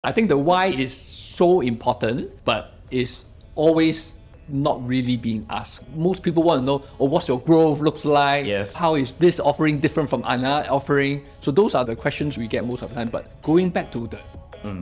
I think the why is so important, but it's always not really being asked. Most people want to know, what's your growth looks like? Yes. How is this offering different from another offering? So those are the questions we get most of the time. But going back to the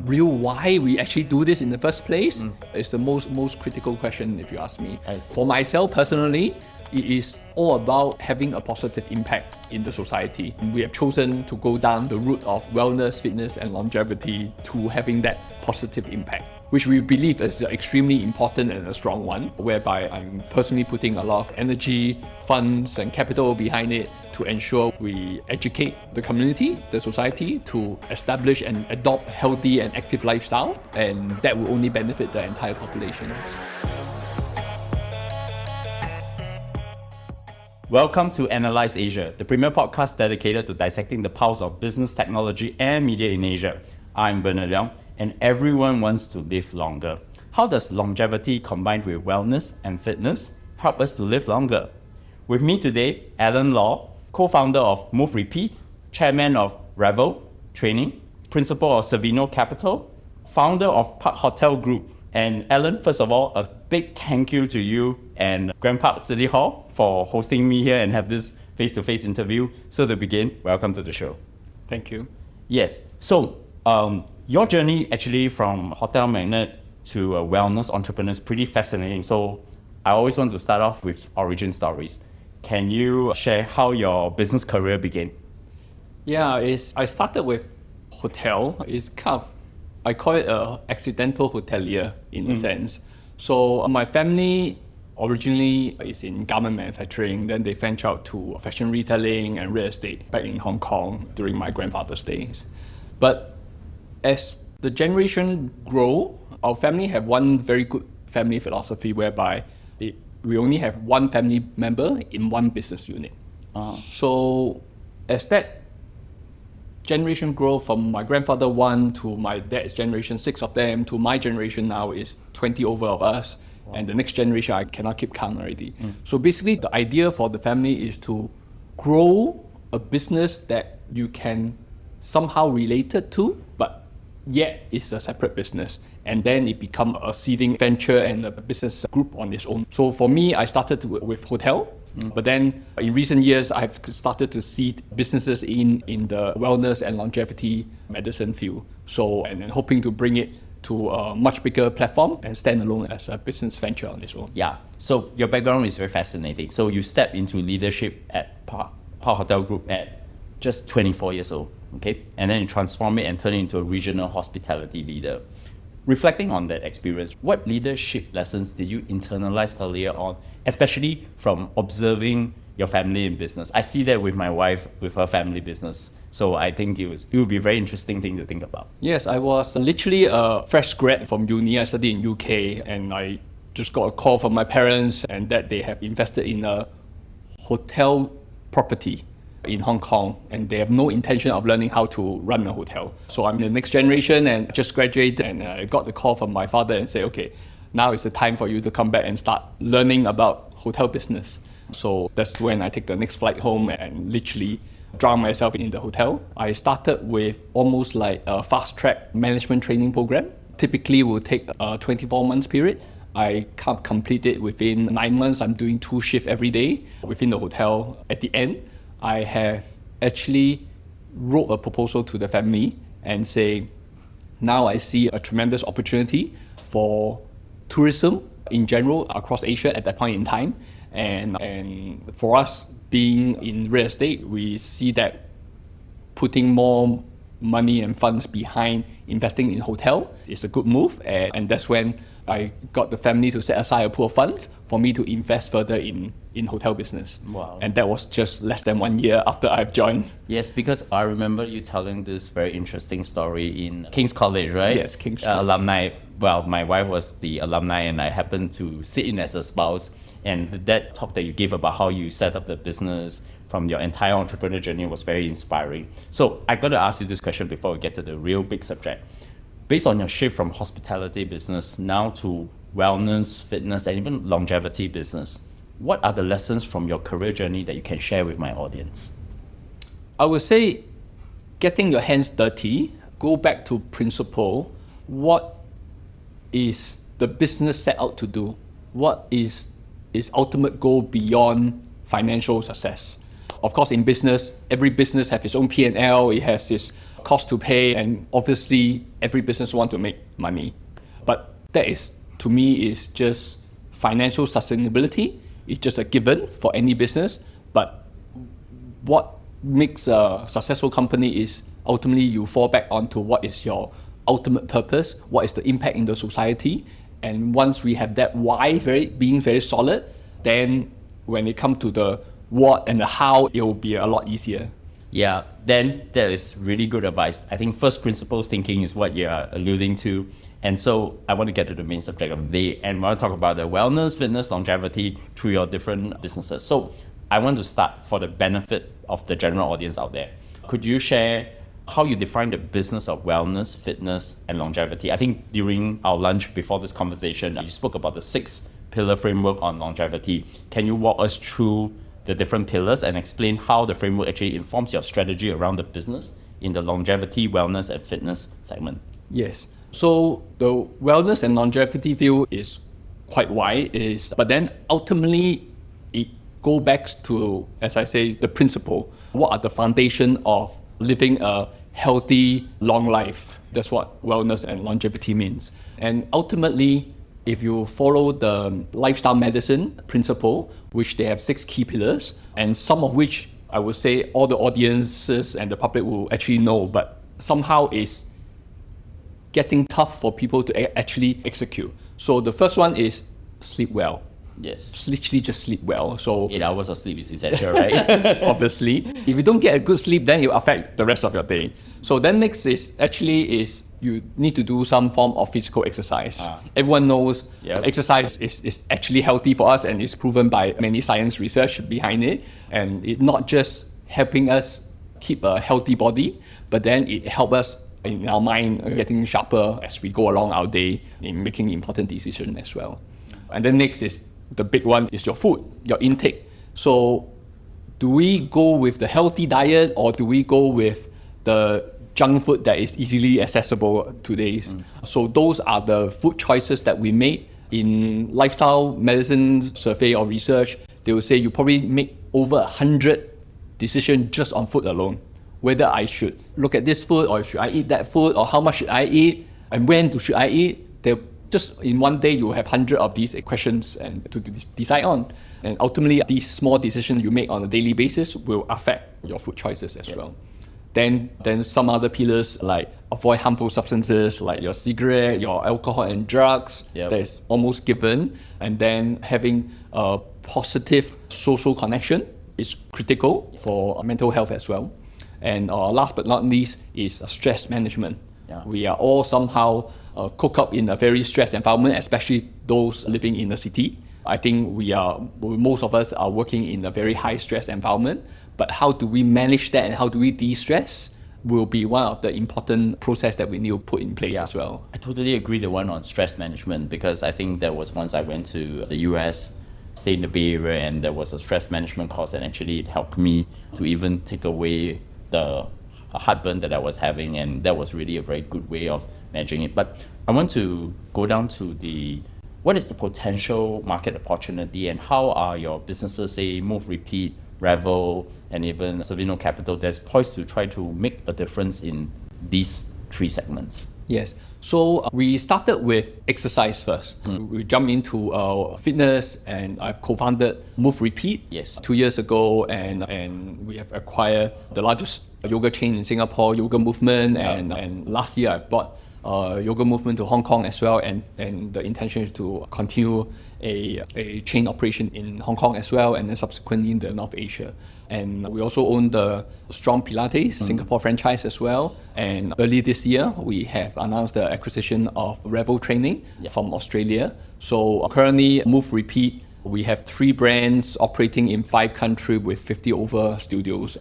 real why we actually do this in the first place is the most critical question, if you ask me. For myself personally, it is all about having a positive impact in the society. We have chosen to go down the route of wellness, fitness, and longevity to having that positive impact, which we believe is extremely important and a strong one, whereby I'm personally putting a lot of energy, funds, and capital behind it to ensure we educate the community, the society, to establish and adopt healthy and active lifestyle, and that will only benefit the entire population. Welcome to Analyse Asia, the premier podcast dedicated to dissecting the pulse of business, technology, and media in Asia. I'm Bernard Leong, and everyone wants to live longer. How does longevity combined with wellness and fitness help us to live longer? With me today, Alan Law, co-founder of Move Repeat, chairman of REVL Training, principal of Seveno Capital, founder of Park Hotel Group. And Alan, first of all, a big thank you to you and Grand Park City Hall for hosting me here and have this face-to-face interview. So to begin, welcome to the show. Thank you. Yes. So your journey actually from hotel magnate to a wellness entrepreneur is pretty fascinating. So I always want to start off with origin stories. Can you share how your business career began? Yeah, I started with hotel. It's kind of, I call it a accidental hotelier in a sense. So my family originally is in garment manufacturing, then they ventured out to fashion retailing and real estate back in Hong Kong during my grandfather's days. But as the generation grow, our family have one very good family philosophy whereby we only have one family member in one business unit. So as that generation grow from my grandfather 1 to my dad's generation, 6 of them, to my generation now is 20 over of us. Wow. And the next generation, I cannot keep count already. So basically the idea for the family is to grow a business that you can somehow relate it to, but yet it's a separate business. And then it become a seeding venture and a business group on its own. So for me, I started with hotel. But then in recent years, I've started to seed businesses in the wellness and longevity medicine field. So, and hoping to bring it to a much bigger platform and stand alone as a business venture on its own. Yeah, so your background is very fascinating. So you stepped into leadership at Park Hotel Group at just 24 years old, okay? And then you transform it and turn it into a regional hospitality leader. Reflecting on that experience, what leadership lessons did you internalize earlier on, especially from observing your family in business? I see that with my wife, with her family business. So I think it would be a very interesting thing to think about. Yes, I was literally a fresh grad from uni. I studied in UK and I just got a call from my parents and that they have invested in a hotel property in Hong Kong, and they have no intention of learning how to run a hotel. So I'm the next generation and just graduated, and I got the call from my father and said, okay, now is the time for you to come back and start learning about hotel business. So that's when I take the next flight home and literally drown myself in the hotel. I started with almost like a fast track management training program. Typically will take a 24 months period. I can't complete it within 9 months. I'm doing 2 shifts every day within the hotel. At the end, I have actually wrote a proposal to the family and say, now I see a tremendous opportunity for tourism in general across Asia at that point in time. And for us being in real estate, we see that putting more money and funds behind investing in hotel is a good move. And that's when I got the family to set aside a pool of funds for me to invest further in hotel business. Wow. And that was just less than 1 year after I've joined. Yes, because I remember you telling this very interesting story in King's College, right? Yes, King's College. Alumni. Well, my wife was the alumni and I happened to sit in as a spouse. And that talk that you gave about how you set up the business from your entire entrepreneur journey was very inspiring. So I got to ask you this question before we get to the real big subject. Based on your shift from hospitality business now to wellness, fitness, and even longevity business, what are the lessons from your career journey that you can share with my audience? I would say getting your hands dirty, go back to principle, what is the business set out to do? What is its ultimate goal beyond financial success? Of course, in business, every business has its own P&L, it has its cost to pay, and obviously every business wants to make money. But that is, to me, is just financial sustainability. It's just a given for any business. But what makes a successful company is ultimately you fall back onto what is your ultimate purpose, what is the impact in the society. And once we have that why being very solid, then when it comes to the what and the how, it will be a lot easier. Yeah, then that is really good advice. I think first principles thinking is what you're alluding to. And so I want to get to the main subject of the day, and I want to talk about the wellness, fitness, longevity through your different businesses. So I want to start for the benefit of the general audience out there. Could you share how you define the business of wellness, fitness, and longevity? I think during our lunch before this conversation, you spoke about the 6-pillar framework on longevity. Can you walk us through the different pillars and explain how the framework actually informs your strategy around the business in the longevity, wellness, and fitness segment? Yes. So the wellness and longevity view is quite wide, but then ultimately it goes back to, as I say, the principle. What are the foundation of living a healthy, long life? That's what wellness and longevity means. And ultimately, if you follow the lifestyle medicine principle, which they have 6 key pillars, and some of which I would say all the audiences and the public will actually know, but somehow is getting tough for people to actually execute. So the first one is sleep well. Yes. Literally just sleep well. So 8 hours of sleep is essential, right? obviously, if you don't get a good sleep, then it will affect the rest of your day. So then next is you need to do some form of physical exercise. Everyone knows exercise is actually healthy for us, and it's proven by many science research behind it. And it not just helping us keep a healthy body, but then it helps us in our mind getting sharper as we go along our day in making important decisions as well. And then next is the big one is your food, your intake. So do we go with the healthy diet, or do we go with the junk food that is easily accessible today? So those are the food choices that we made. In lifestyle medicine survey or research, they will say you probably make over 100 decisions just on food alone. Whether I should look at this food, or should I eat that food, or how much should I eat, and when should I eat. They're just in one day you have 100 of these questions and to decide on. And ultimately, these small decisions you make on a daily basis will affect your food choices as well. Then some other pillars like avoid harmful substances like your cigarette, your alcohol and drugs. That is almost given. And then having a positive social connection is critical for mental health as well. And last but not least is stress management. We are all somehow cooked up in a very stressed environment, especially those living in the city. I think most of us are working in a very high stress environment, but how do we manage that and how do we de-stress will be one of the important process that we need to put in place as well. I totally agree the one on stress management, because I think there was once I went to the US, stayed in the Bay Area, and there was a stress management course, and actually it helped me to even take away the heartburn that I was having, and that was really a very good way of managing it. But I want to go down to what is the potential market opportunity, and how are your businesses, say Move Repeat, REVL, and even Seveno Capital, that's poised to try to make a difference in these 3 segments? Yes. So we started with exercise first. We jumped into fitness, and I've co-founded Move Repeat 2 years ago, and we have acquired the largest yoga chain in Singapore, Yoga Movement, and last year I bought Yoga Movement to Hong Kong as well, and the intention is to continue a chain operation in Hong Kong as well, and then subsequently in the North Asia. And we also own the Strong Pilates Singapore franchise as well. And early this year, we have announced the acquisition of REVL Training from Australia. So currently, Move Repeat, we have 3 brands operating in 5 countries with 50 over studios.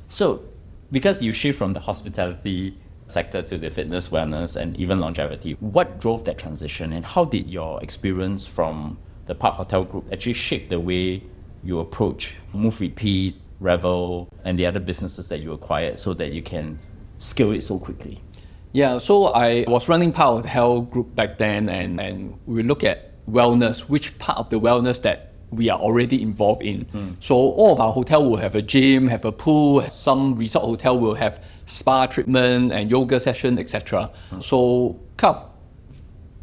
So because you shift from the hospitality sector to the fitness, wellness, and even longevity, what drove that transition, and how did your experience from the Park Hotel Group actually shape the way you approach Move Repeat, REVL, and the other businesses that you acquired, so that you can scale it so quickly? Yeah, so I was running part of the health group back then, and we look at wellness, which part of the wellness that we are already involved in. So all of our hotel will have a gym, have a pool, some resort hotel will have spa treatment and yoga session, etc. So kind of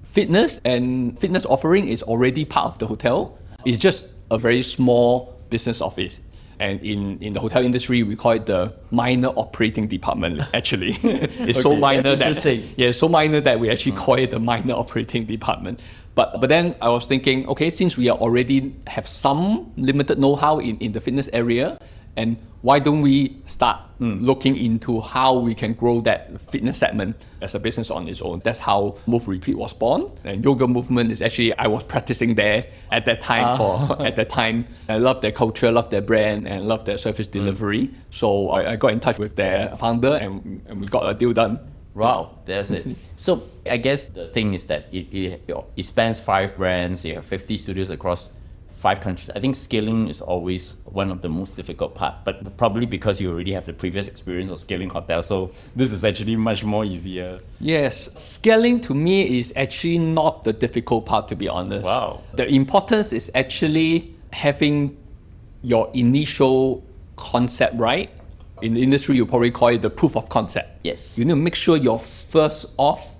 fitness and fitness offering is already part of the hotel. It's just a very small business office. And in the hotel industry, we call it the minor operating department, actually. It's so Okay, minor that's that interesting. so minor that we actually call it the minor operating department. But then I was thinking, okay, since we are already have some limited know-how in the fitness area, and why don't we start looking into how we can grow that fitness segment as a business on its own? That's how Move Repeat was born. And yoga movement is actually, I was practicing there at that time at that time. I love their culture, love their brand, and love their service delivery. So I got in touch with their founder and we got a deal done. Wow, that's it. So I guess the thing is that it spans 5 brands, you have 50 studios across 5 countries. I think scaling is always one of the most difficult part, but probably because you already have the previous experience of scaling hotels, so this is actually much more easier. Yes, scaling to me is actually not the difficult part, to be honest. Wow. The importance is actually having your initial concept right. In the industry, you probably call it the proof of concept. Yes. You need to make sure your first off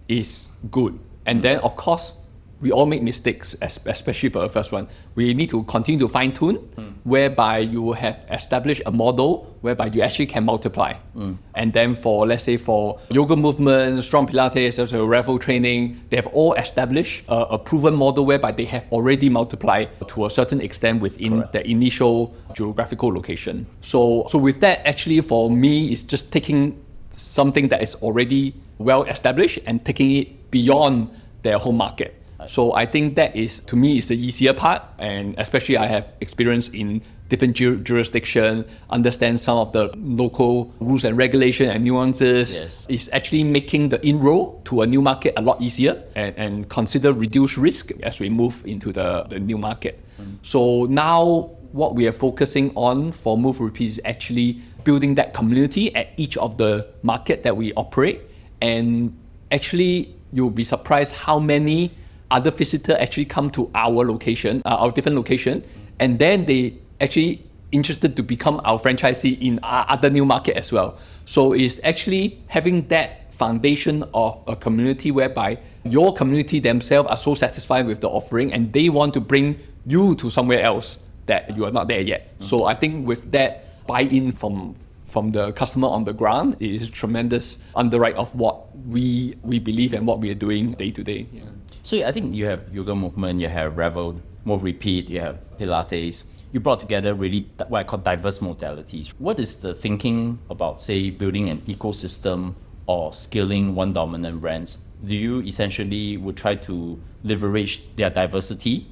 is good. And then, of course, we all make mistakes, especially for the first one. We need to continue to fine tune, whereby you have established a model whereby you actually can multiply. And then for, let's say, for yoga movement, strong Pilates, also REVL training, they have all established a proven model whereby they have already multiplied to a certain extent within the initial geographical location. So with that, actually, for me, it's just taking something that is already well established and taking it beyond their home market. So I think that is, to me, is the easier part, and especially I have experience in different jurisdictions, understand some of the local rules and regulation and nuances. Yes. It's actually making the inroad to a new market a lot easier and consider reduced risk as we move into the new market. So now what we are focusing on for Move Repeat is actually building that community at each of the market that we operate. And actually, you'll be surprised how many other visitors actually come to our location, our different location, and then they actually interested to become our franchisee in other new market as well. So it's actually having that foundation of a community whereby your community themselves are so satisfied with the offering and they want to bring you to somewhere else that you are not there yet. So I think with that buy-in from the customer on the ground, it is tremendous underwrite of what we believe and what we are doing day to day. Yeah. So I think you have yoga movement, you have REVL, Move Repeat, you have Pilates. You brought together really what I call diverse modalities. What is the thinking about, say, building an ecosystem or scaling one dominant brands? Do you essentially would try to leverage their diversity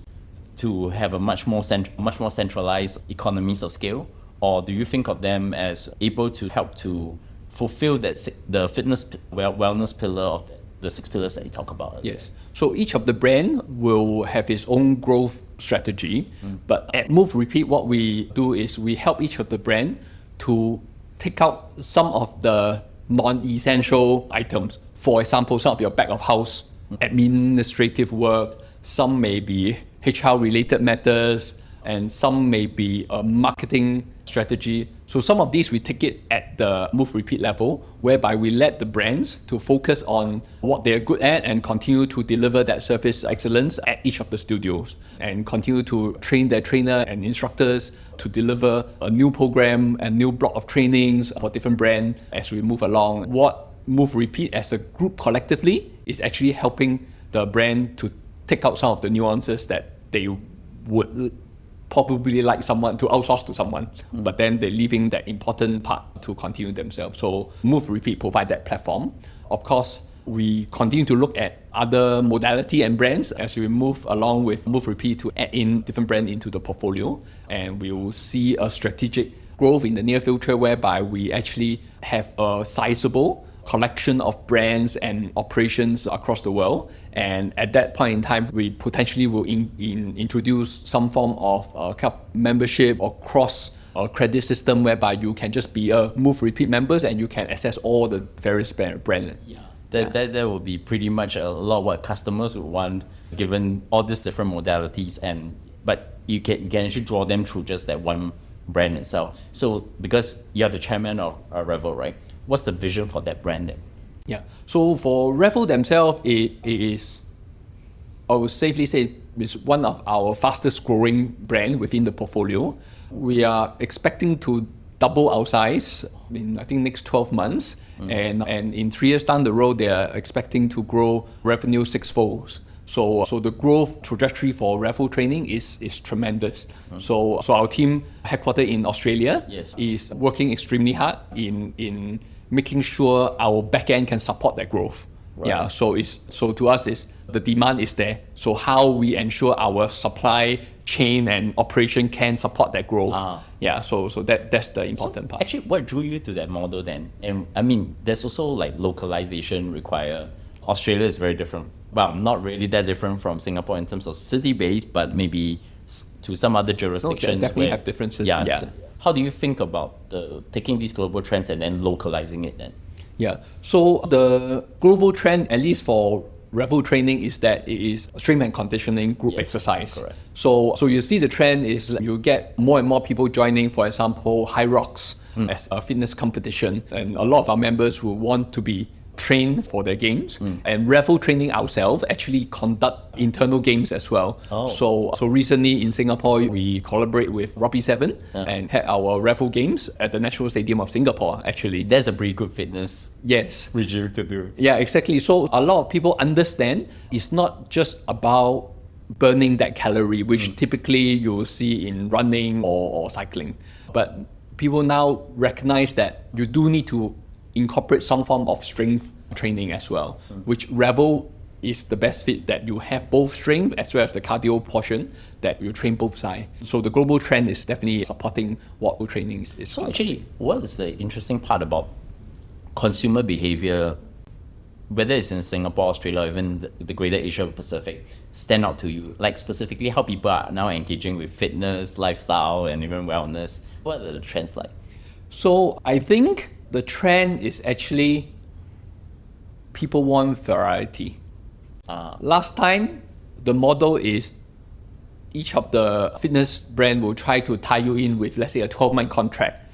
to have a much more centralized economies of scale? Or do you think of them as able to help to fulfill the fitness wellness pillar of the 6 pillars that you talk about? Yes. So each of the brand will have its own growth strategy. But at Move Repeat, what we do is we help each of the brand to take out some of the non-essential items. For example, some of your back of house administrative work, some may be HR related matters, and some may be a marketing strategy. So some of these we take it at the Move Repeat level, whereby we let the brands to focus on what they're good at and continue to deliver that service excellence at each of the studios and continue to train their trainer and instructors to deliver a new program and new block of trainings for different brands as we move along. What Move Repeat as a group collectively is actually helping the brand to take out some of the nuances that they would probably like someone to outsource to someone, but then they're leaving that important part to continue themselves. So Move Repeat provide that platform. Of course, we continue to look at other modality and brands as we move along with Move Repeat to add in different brands into the portfolio, and we will see a strategic growth in the near future whereby we actually have a sizable collection of brands and operations across the world. And at that point in time, we potentially will introduce some form of membership or cross a credit system whereby you can just be a Move repeat members and you can access all the various brand. That will be pretty much a lot what customers would want, given all these different modalities, but you can actually draw them through just that one brand itself. So because you're the chairman of REVL, right? What's the vision for that brand then? Yeah. So for REVL themselves, it is, I would safely say, is one of our fastest growing brand within the portfolio. We are expecting to double our size in, I think, next 12 months. And in 3 years down the road, they are expecting to grow revenue 6-fold. So the growth trajectory for REVL training is tremendous. So our team headquartered in Australia is working extremely hard in making sure our backend can support that growth. Right. Yeah. So to us is the demand is there. So how we ensure our supply chain and operation can support that growth. Yeah. So that's the important part. Actually, what drew you to that model then? And I mean, there's also like localization required. Australia is very different. Well, not really that different from Singapore in terms of city base, but maybe to some other jurisdictions. No, definitely have differences. Yeah. How do you think about taking these global trends and then localizing it then? Yeah. So the global trend, at least for REVL training, is that it is strength and conditioning group exercise. Correct. So you see the trend is you get more and more people joining, for example, High Rocks as a fitness competition. And a lot of our members who want to be trained for their games. And REVL training ourselves actually conduct internal games as well. So recently in Singapore, we collaborate with Rugby 7 and had our REVL games at the National Stadium of Singapore, actually. That's a pretty good fitness regime to do. Yeah, exactly. So a lot of people understand it's not just about burning that calorie, which typically you'll see in running or cycling. But people now recognize that you do need to incorporate some form of strength training as well, which REVL is the best fit, that you have both strength as well as the cardio portion, that you train both sides. So the global trend is definitely supporting what training is. So actually, what is the interesting part about consumer behavior, whether it's in Singapore, Australia, or even the greater Asia Pacific, stand out to you? Like specifically how people are now engaging with fitness, lifestyle, and even wellness. What are the trends like? So I think the trend is actually people want variety. Last time, the model is each of the fitness brand will try to tie you in with, let's say, a 12-month contract.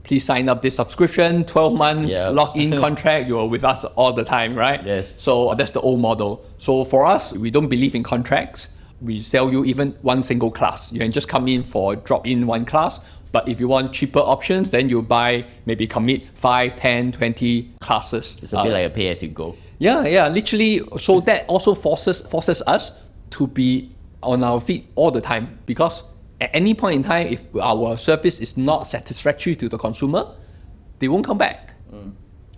Please sign up this subscription, 12 months, lock-in contract, you're with us all the time, right? Yes. So that's the old model. So for us, we don't believe in contracts. We sell you even one single class. You can just come in for drop-in one class. But if you want cheaper options, then you buy, maybe commit 5, 10, 20 classes. It's a bit like a pay as you go. Yeah, literally. So that also forces us to be on our feet all the time, because at any point in time, if our service is not satisfactory to the consumer, they won't come back.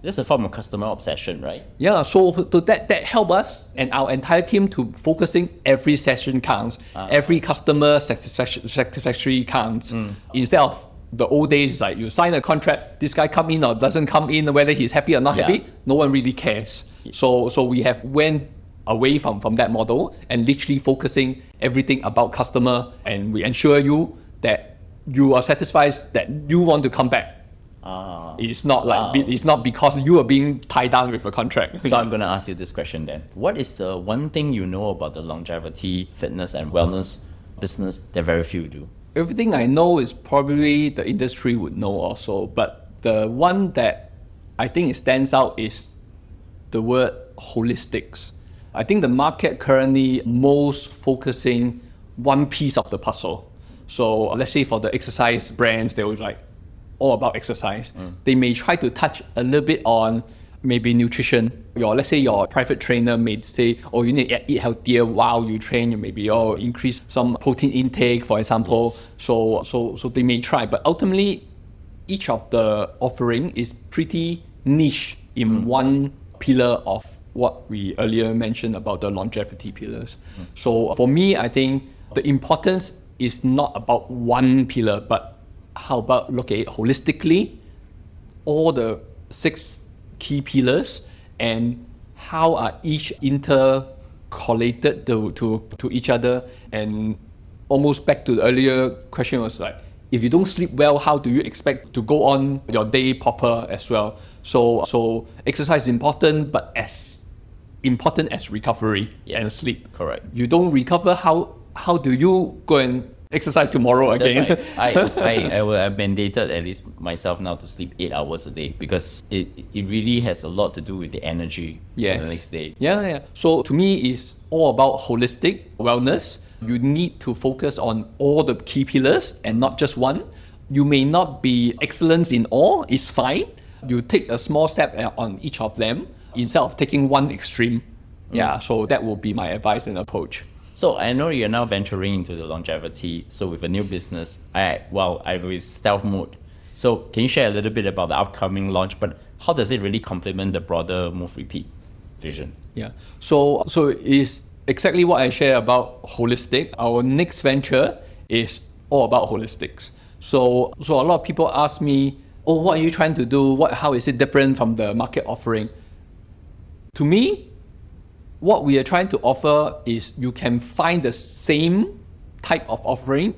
This is a form of customer obsession, right? Yeah, so that help us and our entire team to focusing every session counts, every customer satisfactory counts. Instead of the old days, like you sign a contract, this guy come in or doesn't come in, whether he's happy or not happy, no one really cares. So we have went away from that model and literally focusing everything about customer, and we ensure you that you are satisfied, that you want to come back. It's not like it's not because you are being tied down with a contract. So I'm going to ask you this question then. What is the one thing you know about the longevity, fitness and wellness business that very few do? Everything I know is probably the industry would know also, but the one that I think it stands out is the word holistics. I think the market currently most focusing one piece of the puzzle. So let's say for the exercise brands, they was like all about exercise. They may try to touch a little bit on maybe nutrition. Let's say your private trainer may say, oh, you need to eat healthier while you train. You maybe increase some protein intake, for example. Yes. So they may try, but ultimately, each of the offering is pretty niche in one pillar of what we earlier mentioned about the longevity pillars. So for me, I think the importance is not about one pillar, but how about look at it holistically, all the 6 key pillars, and how are each intercorrelated to each other. And almost back to the earlier question was like, if you don't sleep well, how do you expect to go on your day proper as well? So exercise is important, but as important as recovery and sleep. Correct. You don't recover, how do you go and exercise tomorrow again? That's right. I've mandated at least myself now to sleep 8 hours a day, because it really has a lot to do with the energy for the next day. Yeah. So to me, it's all about holistic wellness. You need to focus on all the key pillars and not just one. You may not be excellent in all, it's fine. You take a small step on each of them instead of taking one extreme. Yeah, so that will be my advice and approach. So I know you're now venturing into the longevity. So with a new business, I'm with stealth mode. So can you share a little bit about the upcoming launch, but how does it really complement the broader Move Repeat vision? Yeah, so it's exactly what I share about holistic. Our next venture is all about holistics. So a lot of people ask me, oh, what are you trying to do? How is it different from the market offering? To me, what we are trying to offer is you can find the same type of offering,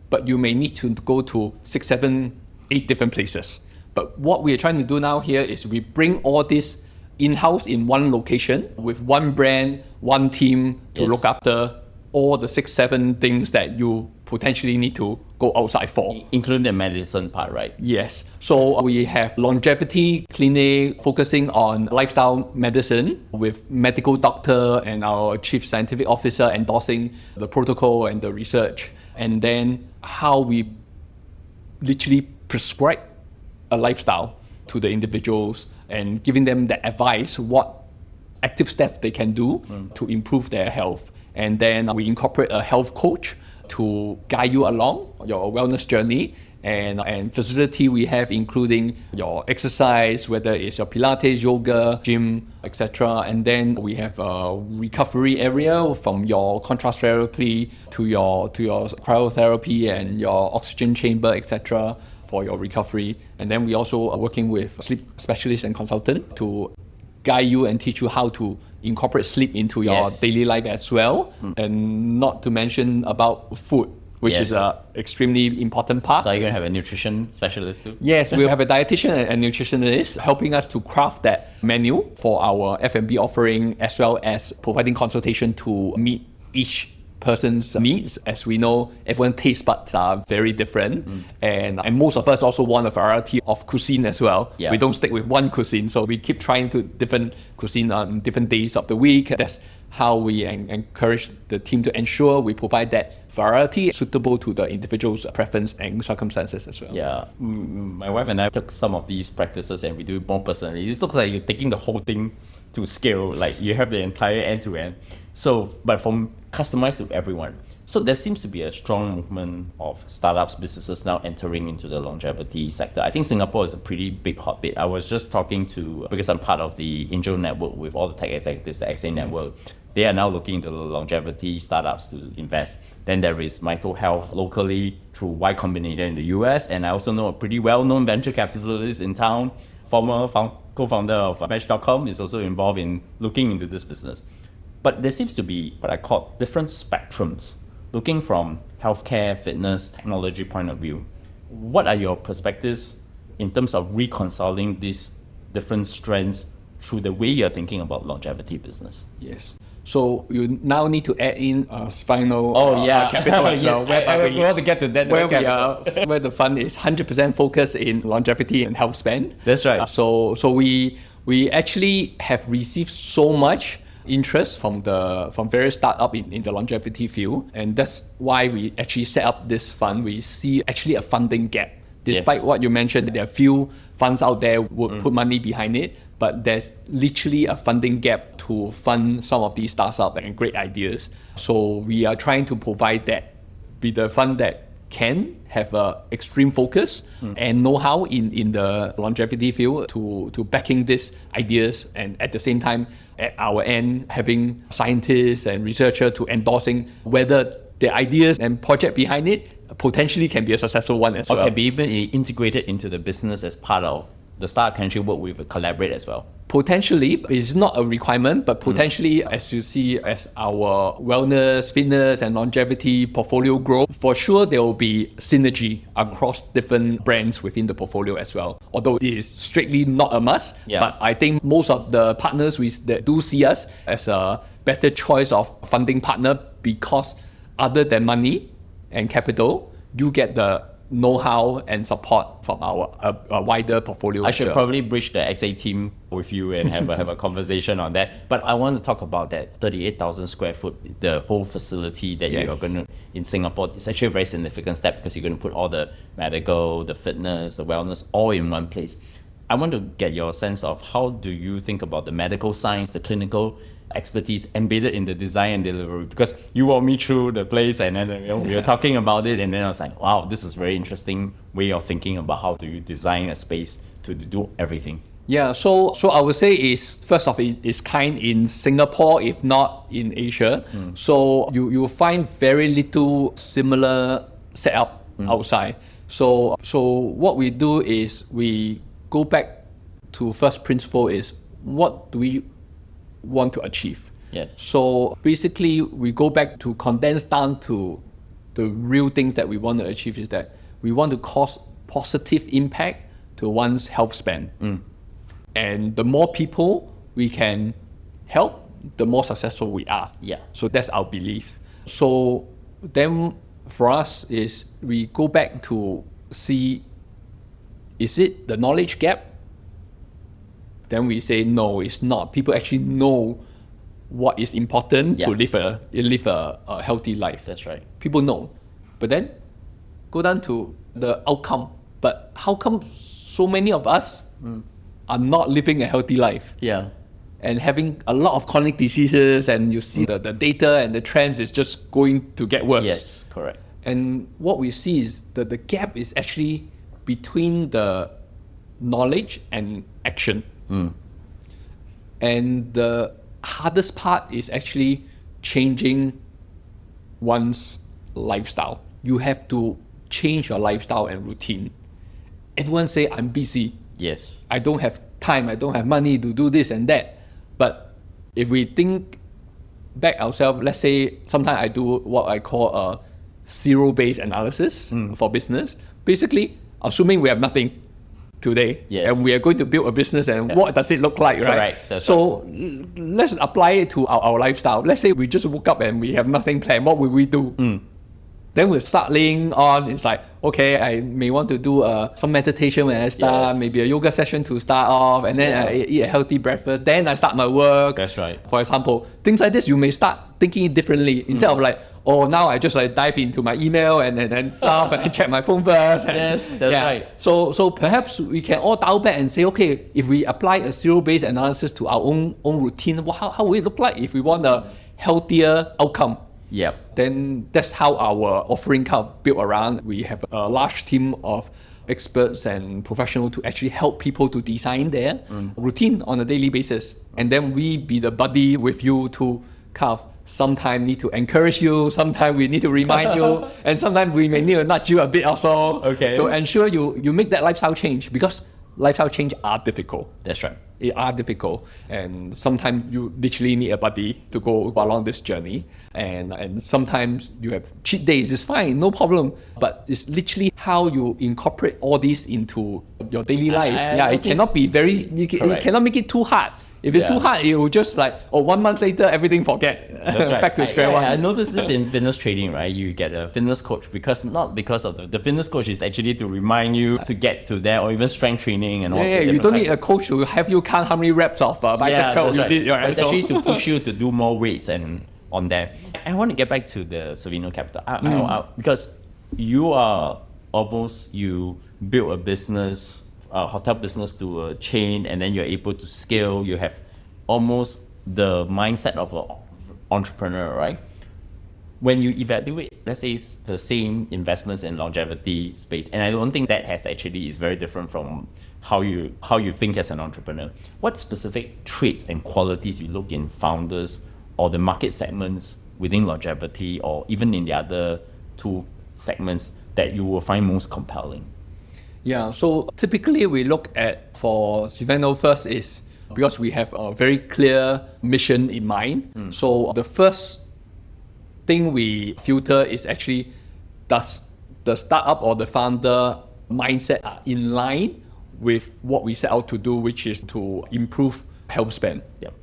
but you may need to go to 6, 7, 8 different places. But what we are trying to do now here is we bring all this in-house in one location with one brand, one team to look after all the 6, 7 things that you potentially need to go outside for. Including the medicine part, right? Yes. So we have longevity clinic focusing on lifestyle medicine with medical doctor and our chief scientific officer endorsing the protocol and the research. And then how we literally prescribe a lifestyle to the individuals and giving them the advice what active steps they can do to improve their health. And then we incorporate a health coach to guide you along your wellness journey, and facility we have including your exercise, whether it's your Pilates, yoga, gym, etc. And then we have a recovery area from your contrast therapy to your cryotherapy and your oxygen chamber, etc. for your recovery. And then we also are working with sleep specialists and consultant to guide you and teach you how to incorporate sleep into your daily life as well. And not to mention about food, which is an extremely important part. So you're going to have a nutrition specialist too? Yes, we'll have a dietitian and nutritionist helping us to craft that menu for our F&B offering, as well as providing consultation to meet each person's needs. As we know, everyone's taste buds are very different, and most of us also want a variety of cuisine as well. We don't stick with one cuisine, so we keep trying to different cuisine on different days of the week. That's how we encourage the team to ensure we provide that variety suitable to the individual's preference and circumstances as well. Yeah, my wife and I took some of these practices and we do it more personally. It looks like you're taking the whole thing to scale, like you have the entire end-to-end. So, but from customized to everyone. So there seems to be a strong movement of startups, businesses now entering into the longevity sector. I think Singapore is a pretty big hotbed. I was just talking to, because I'm part of the Angel Network with all the tech executives, the XA Network. They are now looking into the longevity startups to invest. Then there is Mito Health locally through Y Combinator in the US. And I also know a pretty well-known venture capitalist in town, former co-founder of Match.com, is also involved in looking into this business. But there seems to be what I call different spectrums, looking from healthcare, fitness, technology point of view. What are your perspectives in terms of reconciling these different strands through the way you're thinking about longevity business? Yes. So you now need to add in Seveno Capital as well. We want to get to that. Where the fund is 100% focused in longevity and health span. That's right. So we actually have received so much interest from various startups in the longevity field, and that's why we actually set up this fund. We see actually a funding gap. Despite what you mentioned, there are few funds out there would put money behind it, but there's literally a funding gap to fund some of these startups and great ideas. So we are trying to provide that, be the fund that can have a extreme focus and know-how in the longevity field to backing these ideas, and at the same time at our end having scientists and researchers to endorsing whether the ideas and project behind it potentially can be a successful one as well. Or can be even integrated into the business as part of the startup can actually work with, collaborate as well? Potentially, it's not a requirement, but potentially, as you see, as our wellness, fitness, and longevity portfolio grow, for sure there will be synergy across different brands within the portfolio as well. Although it is strictly not a must, but I think most of the partners that do see us as a better choice of funding partner, because other than money and capital, you get the know-how and support from our wider portfolio. I should probably bridge the XA team with you and have a conversation on that. But I want to talk about that 38,000 square foot, the whole facility that you're going to in Singapore. It's actually a very significant step because you're going to put all the medical, the fitness, the wellness all in one place. I want to get your sense of how do you think about the medical science, the clinical expertise embedded in the design and delivery, because you walked me through the place and then we were talking about it, and then I was like, wow, this is a very interesting way of thinking about how do you design a space to do everything. Yeah, so I would say is first of its kind in Singapore, if not in Asia. So you find very little similar setup outside. So what we do is we go back to first principle is what do we want to achieve. Yes. So basically we go back to condense down to the real things that we want to achieve is that we want to cause positive impact to one's health span. And the more people we can help, the more successful we are. Yeah. So that's our belief. So then for us is we go back to see, is it the knowledge gap? Then we say, no, it's not. People actually know what is important to live a healthy life. That's right. People know. But then go down to the outcome. But how come so many of us are not living a healthy life? Yeah. And having a lot of chronic diseases, and you see the data and the trends is just going to get worse. Yes, correct. And what we see is that the gap is actually between the knowledge and action. And the hardest part is actually changing one's lifestyle. You have to change your lifestyle and routine. Everyone say, I'm busy. Yes. I don't have time, I don't have money to do this and that. But if we think back ourselves, let's say sometimes I do what I call a zero-based analysis for business. Basically, assuming we have nothing today, and we are going to build a business, and what does it look like, right? That's so let's apply it to our lifestyle. Let's say we just woke up and we have nothing planned. What will we do? Then we'll start laying on. It's like, okay, I may want to do some meditation when I start, maybe a yoga session to start off, and then I eat a healthy breakfast. Then I start my work. That's right. For example, things like this, you may start thinking it differently. Instead of like, oh, now I just like dive into my email and then stuff and check my phone first. Yes, that's right. So perhaps we can all dial back and say, okay, if we apply a zero-based analysis to our own routine, how will it look like if we want a healthier outcome? Then that's how our offering kind of built around. We have a large team of experts and professionals to actually help people to design their routine on a daily basis. And then we be the buddy with you to kind of sometimes need to encourage you, sometimes we need to remind you, and sometimes we may need to nudge you a bit also to ensure you make that lifestyle change, because lifestyle change are difficult. That's right. It are difficult, and sometimes you literally need a buddy to go along this journey, and sometimes you have cheat days. It's fine, no problem, but it's literally how you incorporate all this into your daily life. It cannot be it cannot make it too hard. If it's too hard, it will just like, 1 month later, everything forget. That's right. Back to square one. I noticed this in fitness training, right? You get a fitness coach not because of the fitness coach is actually to remind you to get to there, or even strength training and all. You don't need a coach to have you count how many reps of bicep curl you did. Right? It's actually to push you to do more weights and on there. I want to get back to the Seveno Capital because you built a business, a hotel business to a chain, and then you're able to scale. You have almost the mindset of an entrepreneur, right? When you evaluate, let's say, the same investments in longevity space, and I don't think that is very different from how you think as an entrepreneur. What specific traits and qualities you look in founders or the market segments within longevity, or even in the other two segments, that you will find most compelling? Yeah, so typically we look at, for Seveno first is because we have a very clear mission in mind. So the first thing we filter is actually, does the startup or the founder mindset are in line with what we set out to do, which is to improve health span. Yep.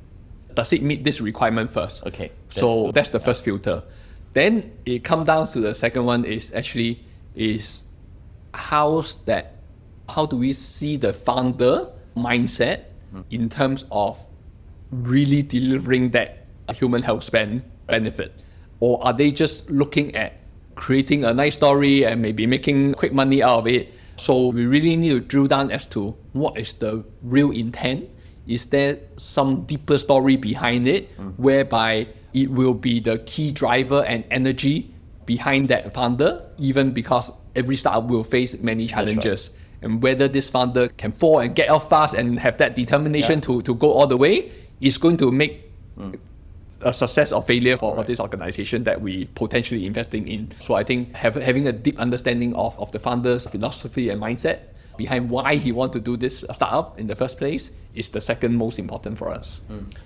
Does it meet this requirement first? Okay. So that's the first filter. Then it comes down to the second one is actually how do we see the founder mindset in terms of really delivering that human health span benefit? Or are they just looking at creating a nice story and maybe making quick money out of it? So we really need to drill down as to what is the real intent. Is there some deeper story behind it, whereby it will be the key driver and energy behind that founder, even because every startup will face many challenges. Right. And whether this founder can fall and get out fast and have that determination to go all the way is going to make a success or failure for this organization that we potentially investing in. So I think having a deep understanding of the founder's philosophy and mindset behind why he want to do this startup in the first place is the second most important for us.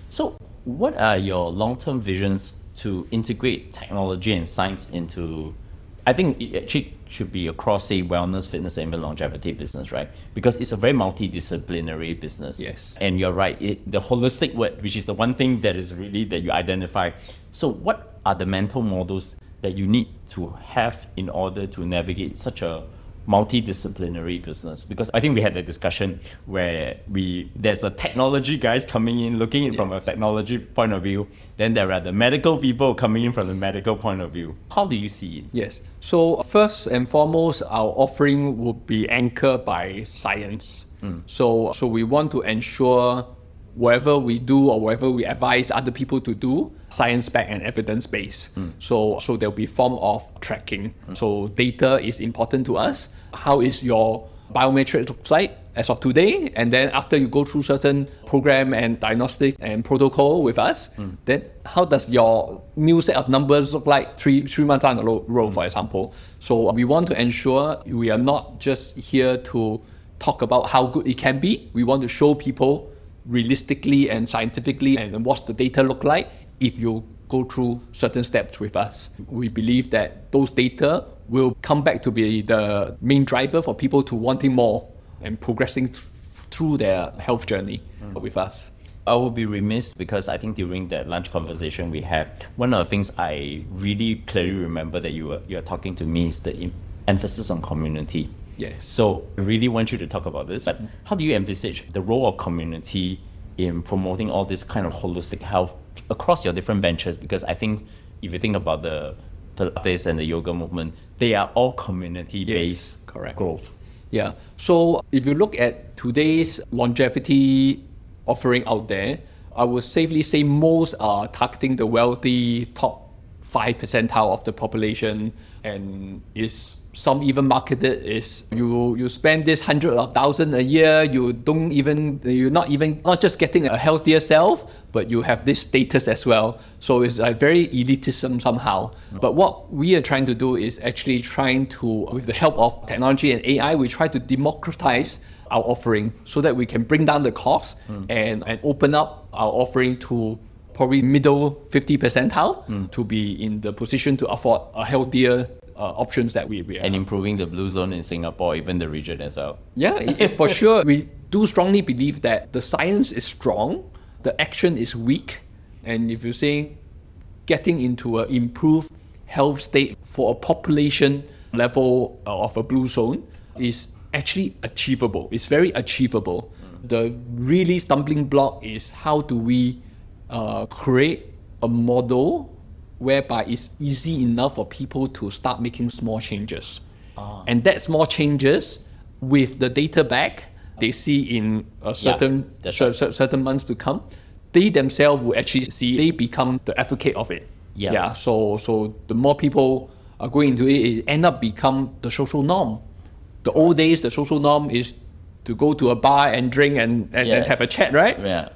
So what are your long-term visions to integrate technology and science into, I think it actually should be across, say, wellness, fitness, and even longevity business, right? Because it's a very multidisciplinary business. Yes. And you're right, the holistic word, which is the one thing that is really that you identify. So what are the mental models that you need to have in order to navigate such a multidisciplinary business? Because I think we had a discussion where there's a technology guys coming in, looking in from a technology point of view. Then there are the medical people coming in from the medical point of view. How do you see it? Yes. So first and foremost, our offering would be anchored by science. So we want to ensure whatever we do or whatever we advise other people to do, science-backed and evidence-based. So there'll be form of tracking. So data is important to us. How is your biometric looks like as of today? And then after you go through certain program and diagnostic and protocol with us, then how does your new set of numbers look like three months down the road, for example? So we want to ensure we are not just here to talk about how good it can be. We want to show people realistically and scientifically and what's the data look like if you go through certain steps with us. We believe that those data will come back to be the main driver for people to wanting more and progressing through their health journey with us. I will be remiss because I think during that lunch conversation we had, one of the things I really clearly remember that you are talking to me is the emphasis on community. Yes. So I really want you to talk about this. But how do you envisage the role of community in promoting all this kind of holistic health across your different ventures? Because I think if you think about the Pilates and the yoga movement, they are all community-based growth. Yeah. So if you look at today's longevity offering out there, I would safely say most are targeting the wealthy top 5 percentile of the population, and some even marketed is you spend this hundreds of thousands a year, you're not just getting a healthier self, but you have this status as well. So it's a very elitism somehow. But what we are trying to do is actually trying to, with the help of technology and AI, we try to democratize our offering so that we can bring down the cost and open up our offering to probably middle 50 percentile to be in the position to afford a healthier options that we are. And improving the blue zone in Singapore, even the region as well. Yeah, for sure. We do strongly believe that the science is strong, the action is weak. And if you're saying getting into an improved health state for a population level of a blue zone is actually achievable. It's very achievable. The really stumbling block is how do we create a model whereby it's easy enough for people to start making small changes. And that small changes, with the data back, they see in a certain months to come, they themselves will actually see, they become the advocate of it. So the more people are going into it, it end up become the social norm. The old days, the social norm is to go to a bar and drink and have a chat, right?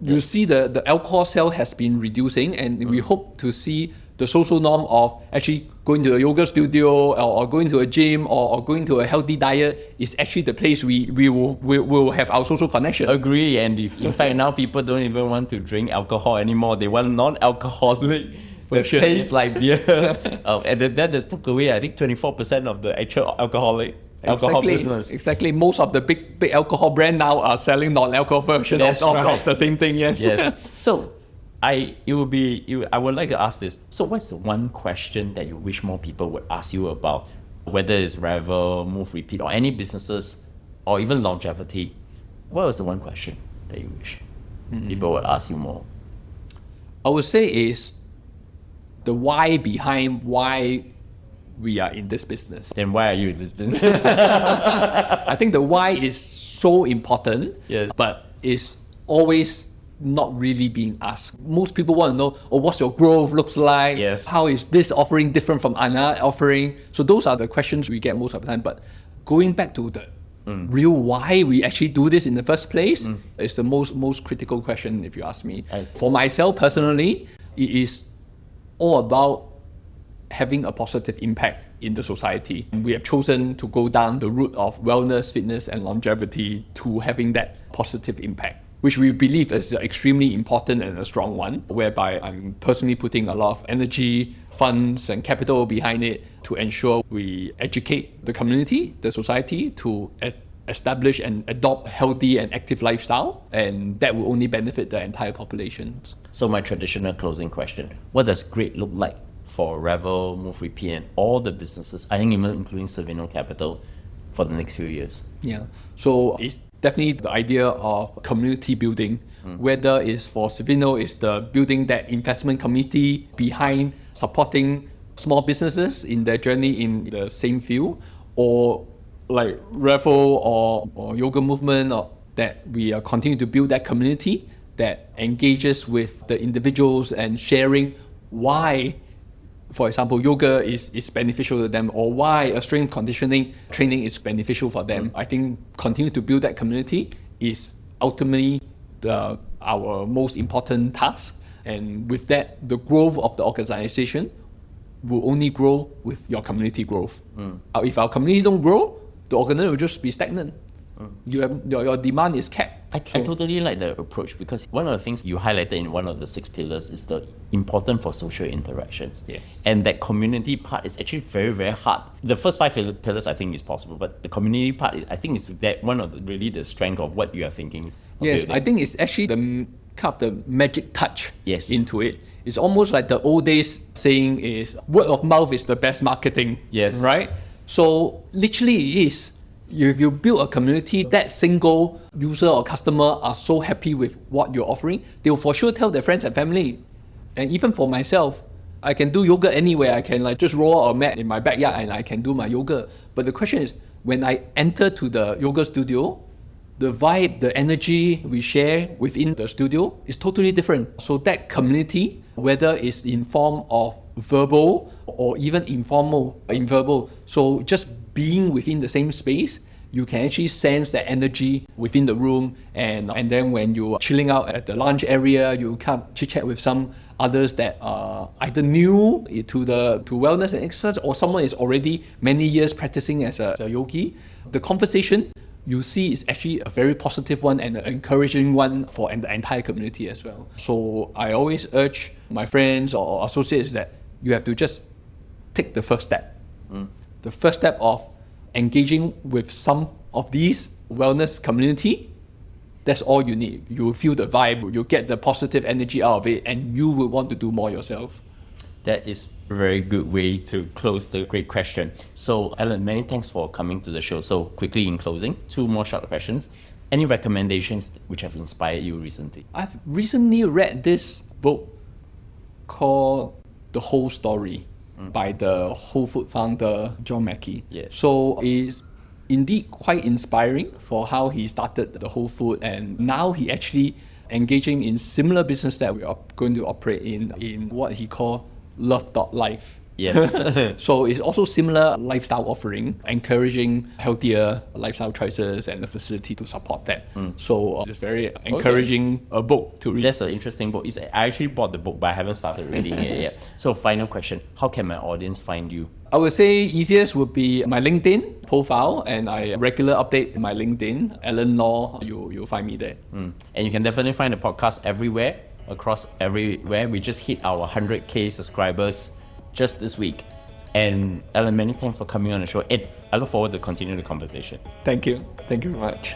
You see the alcohol sale has been reducing, and we hope to see the social norm of actually going to a yoga studio or going to a gym or going to a healthy diet is actually the place we will have our social connection. Agree, and in fact now people don't even want to drink alcohol anymore. They want non-alcoholic that sure. tastes like beer. And then that just took away, I think, 24% of the actual alcohol business. Exactly. Most of the big alcohol brand now are selling non-alcohol version of the same thing. Yes. Yes. So I would like to ask this. So what's the one question that you wish more people would ask you about, whether it's REVL, Move, Repeat, or any businesses, or even longevity? What was the one question that you wish people would ask you more? I would say is the why behind why we are in this business. Then why are you in this business? I think the why is so important, Yes. but it's always not really being asked. Most people want to know, what's your growth looks like? Yes. How is this offering different from another offering? So those are the questions we get most of the time. But going back to the real why we actually do this in the first place is the most critical question, if you ask me. For myself personally, it is all about having a positive impact in the society. We have chosen to go down the route of wellness, fitness, and longevity to having that positive impact, which we believe is extremely important and a strong one, whereby I'm personally putting a lot of energy, funds, and capital behind it to ensure we educate the community, the society, to establish and adopt healthy and active lifestyle, and that will only benefit the entire population. So my traditional closing question, what does great look like for REVL, Move, Repeat, and all the businesses, I think even including Seveno Capital, for the next few years? Yeah, so it's definitely the idea of community building, whether it's for Seveno, it's the building that investment committee behind supporting small businesses in their journey in the same field, or like REVL or yoga movement, or that we are continuing to build that community that engages with the individuals and sharing why, for example, yoga is beneficial to them, or why a strength conditioning training is beneficial for them. I think continue to build that community is ultimately our most important task. And with that, the growth of the organization will only grow with your community growth. If our community don't grow, the organization will just be stagnant. Your demand is capped. I totally like the approach, because one of the things you highlighted in one of the 6 pillars is the important for social interactions. Yes. And that community part is actually very, very hard. The first 5 pillars I think is possible, but the community part, I think is that one of really the strength of what you are thinking. Yes, I think it's actually the kind of the magic touch into it. It's almost like the old days saying is word of mouth is the best marketing. Yes. Right? So literally it is. If you build a community, that single user or customer are so happy with what you're offering, they'll for sure tell their friends and family. And even for myself, I can do yoga anywhere. I can just roll a mat in my backyard and I can do my yoga. But the question is, when I enter to the yoga studio, the vibe, the energy we share within the studio is totally different. So that community, whether it's in form of verbal or even informal, so just being within the same space, you can actually sense that energy within the room, and then when you're chilling out at the lunch area, you can chit chat with some others that are either new to wellness and exercise, or someone is already many years practicing as a yogi. The conversation you see is actually a very positive one and an encouraging one for the entire community as well. So I always urge my friends or associates that you have to just take the first step. The first step of engaging with some of these wellness community, that's all you need. You will feel the vibe, you'll get the positive energy out of it, and you will want to do more yourself. That is a very good way to close the great question. So, Alan, many thanks for coming to the show. So, quickly in closing, 2 more short questions. Any recommendations which have inspired you recently? I've recently read this book called The Whole Story by the Whole Food founder, John Mackey. Yes. So it's indeed quite inspiring for how he started the Whole Food, and now he actually engaging in similar business that we are going to operate in what he called Love.Life. Yes. So it's also similar lifestyle offering, encouraging healthier lifestyle choices and the facility to support that. So it's very encouraging a book to read. That's an interesting book. I actually bought the book, but I haven't started reading it yet. So final question, how can my audience find you? I would say easiest would be my LinkedIn profile, and I regular update my LinkedIn, Alan Law, you'll find me there. And you can definitely find the podcast everywhere, across everywhere. We just hit our 100K subscribers just this week. And Alan, many thanks for coming on the show. And I look forward to continue the conversation. Thank you very much.